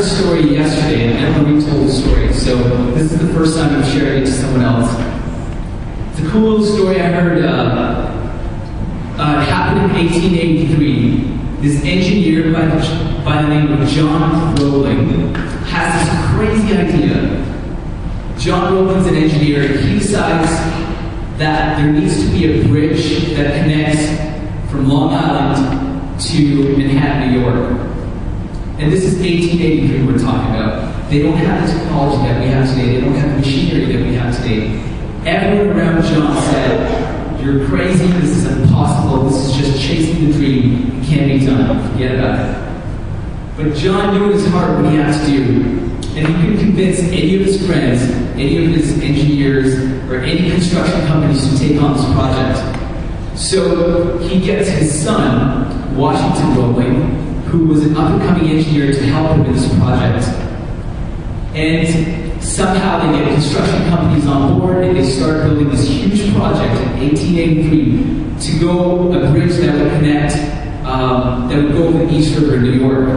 story yesterday, and I never retold the story, so this is the first time I'm sharing it to someone else. It's a cool little story I heard. It happened in 1883. This engineer by the name of John Rowling has this crazy idea. John Rowling's an engineer, and he decides that there needs to be a bridge that connects from Long Island to Manhattan, New York. And this is 1883 we're talking about. They don't have the technology that we have today. They don't have the machinery that we have today. Everyone around John said, "You're crazy, this is impossible, this is just chasing the dream, it can't be done, forget about it." But John knew in his heart what he had to do, and he couldn't convince any of his friends, any of his engineers, or any construction companies to take on this project. So he gets his son, Washington Rowling, who was an up-and-coming engineer, to help him in this project. And somehow they get construction companies on board, and they start building this huge project in 1883 to go a bridge that would connect, that would go over the East River in New York.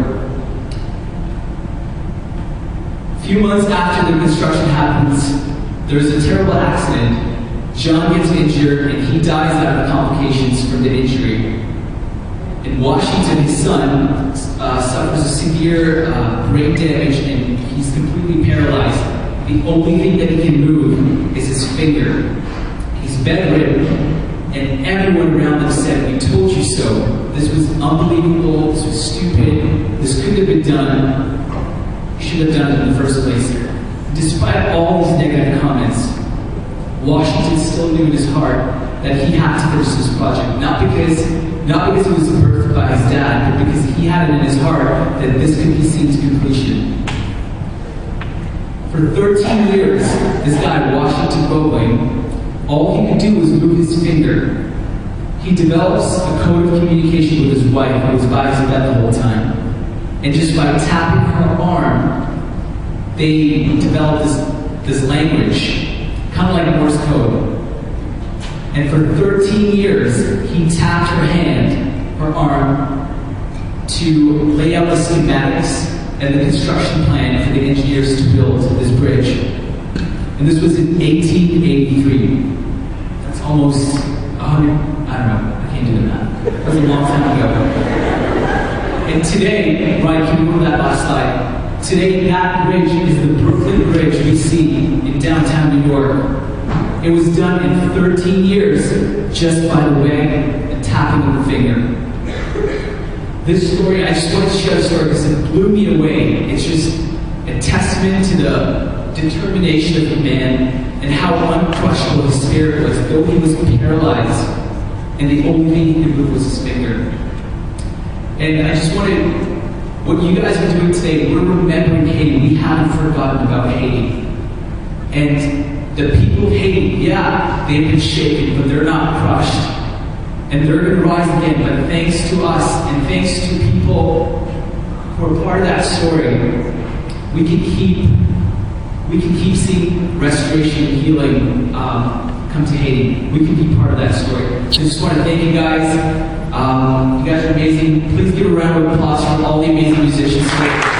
A few months after the construction happens, there's a terrible accident. John gets injured, and he dies out of the complications from the injury. And Washington, his son, suffers a severe brain damage, and he's completely paralyzed. The only thing that he can move is his finger. He's bedridden, and everyone around them said, "We told you so. This was unbelievable, this was stupid, this couldn't have been done. You should have done it in the first place." Despite all these negative comments, Washington still knew in his heart that he had to finish this project, not because he was birthed by his dad, but because he had it in his heart that this could be seen to completion. For 13 years, this guy, Washington Rowling, all he could do was move his finger. He develops a code of communication with his wife, who was by his bed the whole time. And just by tapping her arm, they developed this language, kind of like Morse code. And for 13 years, he tapped her hand, her arm, to lay out the schematics and the construction plan for the engineers to build this bridge. And this was in 1883. That's almost 100, I don't know, I can't do the math. That was a long time ago. And today, Ryan, can you move that last slide? Today, that bridge is the Brooklyn Bridge we see in downtown New York. It was done in 13 years just by the way and tapping of the finger. This story, I just wanted to share the story because it blew me away. It's just a testament to the determination of the man and how uncrushable his spirit was, though he was paralyzed, and the only thing he could move was his finger. And I just wanted, what you guys are doing today, we're remembering Haiti. We haven't forgotten about Haiti. And the people of Haiti, yeah, they've been shaken, but they're not crushed. And they're going to rise again. But thanks to us, and thanks to people who are part of that story, we can keep seeing restoration and healing come to Haiti. We can be part of that story. So I just want to thank you guys. You guys are amazing. Please give a round of applause for all the amazing musicians today.